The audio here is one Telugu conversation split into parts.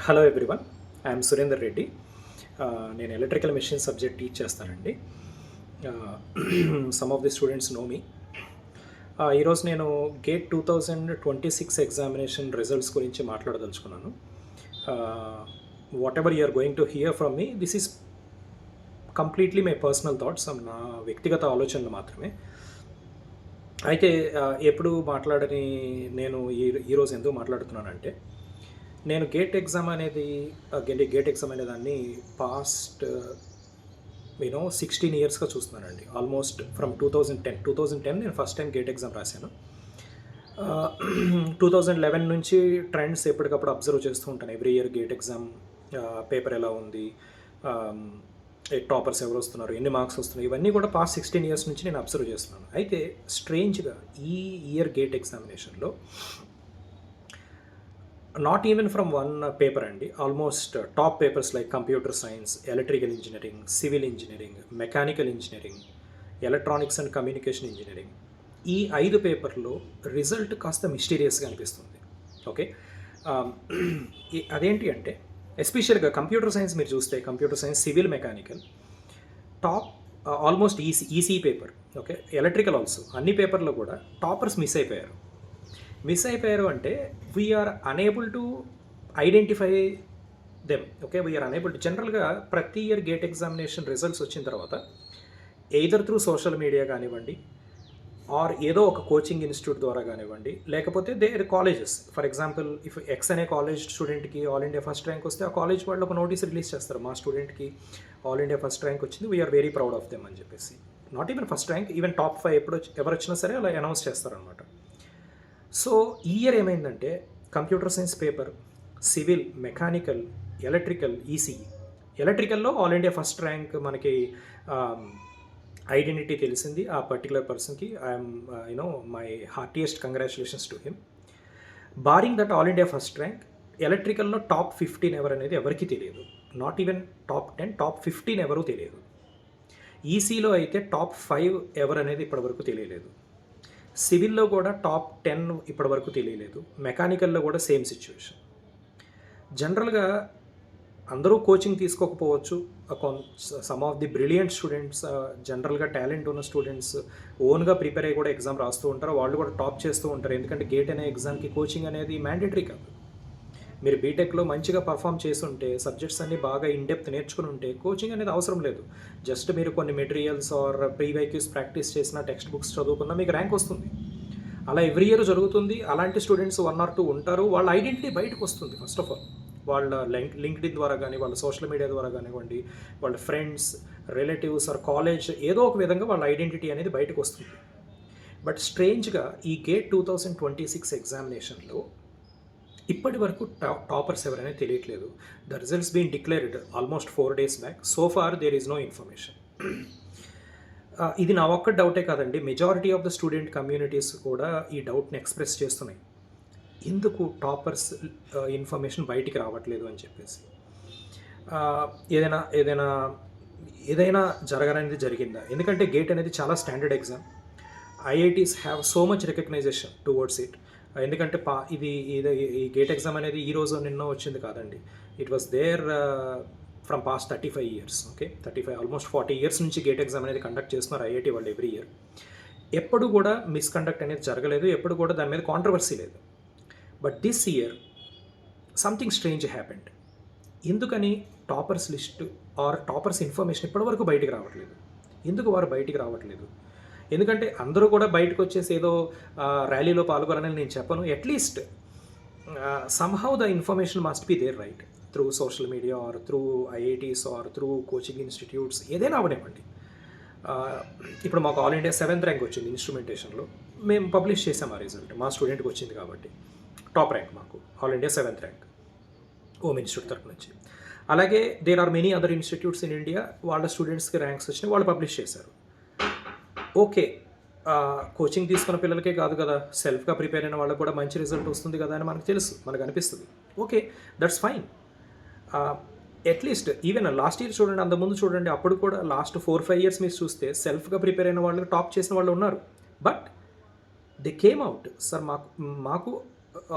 Hello everyone, I'm Surender Reddy. నేను ఎలక్ట్రికల్ మెషిన్ సబ్జెక్ట్ టీచ్ చేస్తానండి. Some of the students know me. ఈరోజు నేను గేట్ 2026 ఎగ్జామినేషన్ రిజల్ట్స్ గురించి మాట్లాడదలుచుకున్నాను. Whatever you're going to hear from me, this is completely my personal thoughts, నా వ్యక్తిగత ఆలోచనలు మాత్రమే. అయితే ఎప్పుడు మాట్లాడని నేను ఈరోజు ఎందుకు మాట్లాడుతున్నానంటే, నేను గేట్ ఎగ్జామ్ అనే దాన్ని పాస్ట్ 16 ఇయర్స్గా చూస్తున్నానండి. ఆల్మోస్ట్ ఫ్రమ్ 2010 నేను ఫస్ట్ టైం గేట్ ఎగ్జామ్ రాశాను. 2011 నుంచి ట్రెండ్స్ ఎప్పటికప్పుడు అబ్జర్వ్ చేస్తూ ఉంటాను. Every year gate exam paper ఎలా ఉంది, టాపర్స్ ఎవరు వస్తున్నారు, ఎన్ని మార్క్స్ వస్తున్నాయి, ఇవన్నీ కూడా పాస్ట్ 16 ఇయర్స్ నుంచి నేను అబ్జర్వ్ చేస్తున్నాను. అయితే స్ట్రేంజ్గా ఈ ఇయర్ గేట్ ఎగ్జామినేషన్లో not even from one paper అండి, almost top papers like computer science, electrical engineering, civil engineering, mechanical engineering, electronics and communication engineering, ఈ 5 పేపర్లో రిజల్ట్ కాస్త మిస్టీరియస్గా అనిపిస్తుంది. ఓకే, అదేంటి అంటే ఎస్పెషల్గా కంప్యూటర్ సైన్స్ మీరు చూస్తే, computer science, civil, mechanical top almost EC paper. Okay, electrical also, అన్ని పేపర్లో కూడా టాపర్స్ మిస్ అయిపోయారు అంటే we are unable to identify them. Okay, we are unable to, జనరల్గా ప్రతి ఇయర్ గేట్ ఎగ్జామినేషన్ రిజల్ట్స్ వచ్చిన తర్వాత ఎయిదర్ త్రూ సోషల్ మీడియా కానివ్వండి, ఆర్ ఏదో ఒక కోచింగ్ ఇన్స్టిట్యూట్ ద్వారా కానివ్వండి, లేకపోతే their colleges. For example, if X అనే కాలేజ్ స్టూడెంట్కి ఆల్ ఇండియా ఫస్ట్ ర్యాంక్ వస్తే ఆ కాలేజ్ వాళ్ళు ఒక నోటీస్ రిలీజ్ చేస్తారు, మా స్టూడెంట్కి ఆల్ ఇండియా ఫస్ట్ ర్యాంక్ వచ్చింది, we are very proud of them అని చెప్పేసి. Not even first rank, even top 5 ఎవరు వచ్చినా సరే అలా అనౌన్స్ చేస్తారనమాట. సో ఈ ఇయర్ ఏమైందంటే computer science paper, civil, mechanical, electrical, ECE, ఎలక్ట్రికల్లో ఆల్ ఇండియా ఫస్ట్ ర్యాంక్ మనకి ఐడెంటిటీ తెలిసింది ఆ పర్టికులర్ పర్సన్కి. I'm my heartiest congratulations to him. Barring that all India first rank, ఎలక్ట్రికల్లో టాప్ 15 ఎవరు అనేది ఎవరికి తెలియదు. నాట్ ఈవెన్ టాప్ 10, టాప్ 15 ఎవరూ తెలియదు. ఈసీలో అయితే టాప్ 5 ఎవరు అనేది ఇప్పటివరకు తెలియలేదు. సివిల్లో కూడా టాప్ 10 ఇప్పటివరకు తెలియలేదు. మెకానికల్లో కూడా సేమ్ సిచ్యువేషన్. జనరల్గా అందరూ కోచింగ్ తీసుకోకపోవచ్చు. Some of the brilliant students, జనరల్గా టాలెంట్ ఉన్న స్టూడెంట్స్ ఓన్గా ప్రిపేర్ అయ్యి కూడా ఎగ్జామ్ రాస్తూ ఉంటారు. వాళ్ళు కూడా టాప్ చేస్తూ ఉంటారు. ఎందుకంటే గేట్ అనే ఎగ్జామ్కి కోచింగ్ అనేది మ్యాండేటరీ కాదు. మీరు బీటెక్లో మంచిగా పర్ఫామ్ చేస్తుంటే, సబ్జెక్ట్స్ అన్నీ బాగా ఇన్డెప్త్ నేర్చుకుని ఉంటే కోచింగ్ అనేది అవసరం లేదు. జస్ట్ మీరు కొన్ని మెటీరియల్స్ ఆర్ ప్రీవైక్యూస్ ప్రాక్టీస్ చేసిన, టెక్స్ట్ బుక్స్ చదువుకున్నా మీకు ర్యాంక్ వస్తుంది. అలా ఎవ్రీ ఇయర్ జరుగుతుంది. అలాంటి స్టూడెంట్స్ 1 or 2 ఉంటారు. వాళ్ళ ఐడెంటిటీ బయటకు వస్తుంది. ఫస్ట్ ఆఫ్ ఆల్ వాళ్ళ లింక్డ్ఇన్ ద్వారా కానీ, వాళ్ళ సోషల్ మీడియా ద్వారా కానివ్వండి, వాళ్ళ ఫ్రెండ్స్, రిలేటివ్స్ ఆర్ కాలేజ్, ఏదో ఒక విధంగా వాళ్ళ ఐడెంటిటీ అనేది బయటకు వస్తుంది. బట్ స్ట్రేంజ్గా ఈ గేట్ 2026 ఎగ్జామినేషన్లో ఇప్పటి వరకు టాపర్స్ ఎవరైనా తెలియట్లేదు. The results been declared almost 4 days back. So far there is no information. ఇది నా ఒక్క డౌటే కాదండి, majority of the student communities కూడా ఈ డౌట్ని ఎక్స్ప్రెస్ చేస్తున్నాయి. ఎందుకు టాపర్స్ ఇన్ఫర్మేషన్ బయటికి రావట్లేదు అని చెప్పేసి. ఏదైనా జరగనేది జరిగిందా? ఎందుకంటే గేట్ అనేది చాలా standard exam. IITs have so much recognition towards it. ఎందుకంటే ఈ గేట్ ఎగ్జామ్ అనేది ఈరోజు నిన్న వచ్చింది కాదండి. It was there from past 35 years. Okay, 35 almost 40 years నుంచి గేట్ ఎగ్జామ్ అనేది కండక్ట్ చేస్తున్నారు ఐఐటీ వాళ్ళు ఎవ్రీ ఇయర్. ఎప్పుడు కూడా మిస్కండక్ట్ అనేది జరగలేదు, ఎప్పుడు కూడా దాని మీద కాంట్రవర్సీ లేదు. But this year something strange happened. ఎందుకని toppers list or toppers information ఇప్పటివరకు బయటికి రావట్లేదు? ఎందుకు వారు బయటికి రావట్లేదు? ఎందుకంటే అందరూ కూడా బయటకు వచ్చేసి ఏదో ర్యాలీలో పాల్గొనాలని నేను చెప్పను. At least somehow the information must be there, right? Through social media or through IITs or through coaching institutes, ఏదైనా అవనివ్వండి. ఇప్పుడు మాకు ఆల్ ఇండియా 7th ర్యాంక్ వచ్చింది ఇన్స్ట్రుమెంటేషన్లో. మేము పబ్లిష్ చేసాం ఆ రిజల్ట్, మా స్టూడెంట్కి వచ్చింది కాబట్టి టాప్ ర్యాంక్ మాకు all India 7th rank Om institute తరఫు నుంచి. అలాగే there are many other institutes in India, వాళ్ళ స్టూడెంట్స్కి ర్యాంక్స్ వచ్చినాయి, వాళ్ళు పబ్లిష్ చేశారు. ఓకే, కోచింగ్ తీసుకున్న పిల్లలకే కాదు కదా, సెల్ఫ్గా ప్రిపేర్ అయిన వాళ్ళకి కూడా మంచి రిజల్ట్ వస్తుంది కదా అని మనకు తెలుసు, మనకు అనిపిస్తుంది. Okay, that's fine. At least even last year చూడండి, అంతకుముందు చూడండి, అప్పుడు కూడా లాస్ట్ 4-5 years మీరు చూస్తే సెల్ఫ్గా ప్రిపేర్ అయిన వాళ్ళు టాప్ చేసిన వాళ్ళు ఉన్నారు. But they came out. Sir మాకు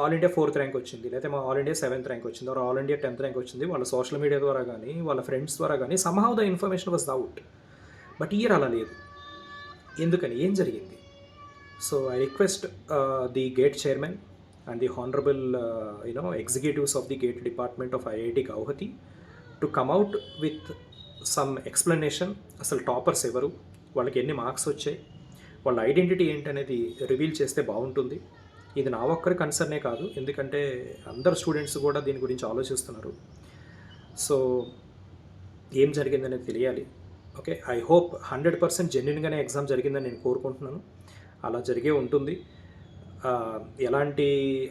ఆల్ ఇండియా 4th ర్యాంక్ వచ్చింది, లేకపోతే మా ఆల్ ఇండియా 7th ర్యాంక్ వచ్చింది, or all India 10th rank వచ్చింది, వాళ్ళ సోషల్ మీడియా ద్వారా కానీ వాళ్ళ ఫ్రెండ్స్ ద్వారా కానీ somehow the information was out. But year అలా లేదు. ఎందుకని, ఏం జరిగింది? So I request the gate chairman and the honourable executives of the gate department of IIT Guwahati to come out with some explanation. అసలు టాపర్స్ ఎవరు, వాళ్ళకి ఎన్ని మార్క్స్ వచ్చాయి, వాళ్ళ ఐడెంటిటీ ఏంటనేది రివీల్ చేస్తే బాగుంటుంది. ఇది నా ఒక్కరి కన్సర్నే కాదు, ఎందుకంటే అందరు స్టూడెంట్స్ కూడా దీని గురించి ఆలోచిస్తున్నారు. సో ఏం జరిగిందనేది తెలియాలి. ఓకే, ఐ హోప్ 100% జెన్యున్గానే ఎగ్జామ్ జరిగిందని నేను కోరుకుంటున్నాను. అలా జరిగే ఉంటుంది. ఎలాంటి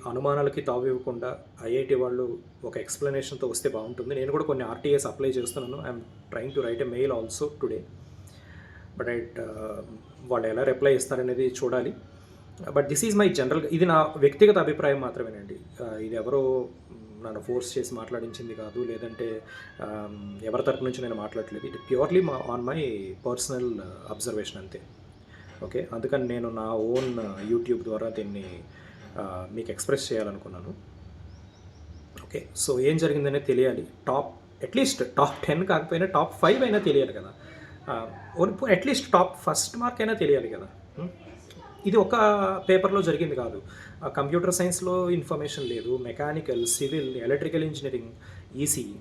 అనుమానాలకి తావివ్వకుండా ఐఐటి వాళ్ళు ఒక ఎక్స్ప్లెనేషన్తో వస్తే బాగుంటుంది. నేను కూడా కొన్ని ఆర్టీఎస్ అప్లై చేస్తున్నాను. I'm trying to right a mail also today. But వాళ్ళు ఎలా రిప్లై ఇస్తారనేది చూడాలి. But this is my general, ఇది నా వ్యక్తిగత అభిప్రాయం మాత్రమేనండి. ఇది ఎవరో నన్ను ఫోర్స్ చేసి మాట్లాడించింది కాదు, లేదంటే ఎవరి తరపు నుంచి నేను మాట్లాడలేదు. ఇది purely on my personal observation అంతే. ఓకే, అందుకని నేను నా ఓన్ యూట్యూబ్ ద్వారా దీన్ని మీకు ఎక్స్ప్రెస్ చేయాలనుకున్నాను. ఓకే, సో ఏం జరిగిందనేది తెలియాలి. అట్లీస్ట్ టాప్ 10 కాకపోయినా టాప్ 5 అయినా తెలియాలి కదా. అట్లీస్ట్ టాప్ ఫస్ట్ మార్క్ అయినా తెలియాలి కదా. ఇది ఒక పేపర్లో జరిగింది కాదు. కంప్యూటర్ సైన్స్లో ఇన్ఫర్మేషన్ లేదు, mechanical, civil, electrical engineering, ECE,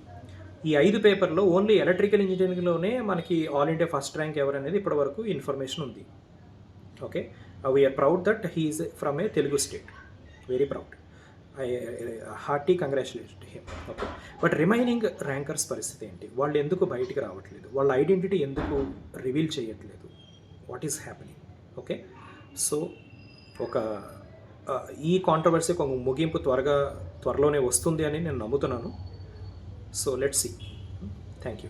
ఈ 5 పేపర్లో ఓన్లీ ఎలక్ట్రికల్ ఇంజనీరింగ్లోనే మనకి ఆల్ ఇండియా ఫస్ట్ ర్యాంక్ ఎవరనేది ఇప్పటివరకు ఇన్ఫర్మేషన్ ఉంది. Okay, we are proud that he is from a Telugu state, very proud. I hearty congratulation to him. Okay, but remaining rankers పరిస్థితి ఏంటి? వాళ్ళు ఎందుకు బయటికి రావట్లేదు? వాళ్ళ ఐడెంటిటీ ఎందుకు రివీల్ చేయట్లేదు? What is happening? Okay, so ఈ కాంట్రవర్సీకి ఒక ముగింపు త్వరలోనే వస్తుంది అని నేను నమ్ముతున్నాను. So let's see. Thank you.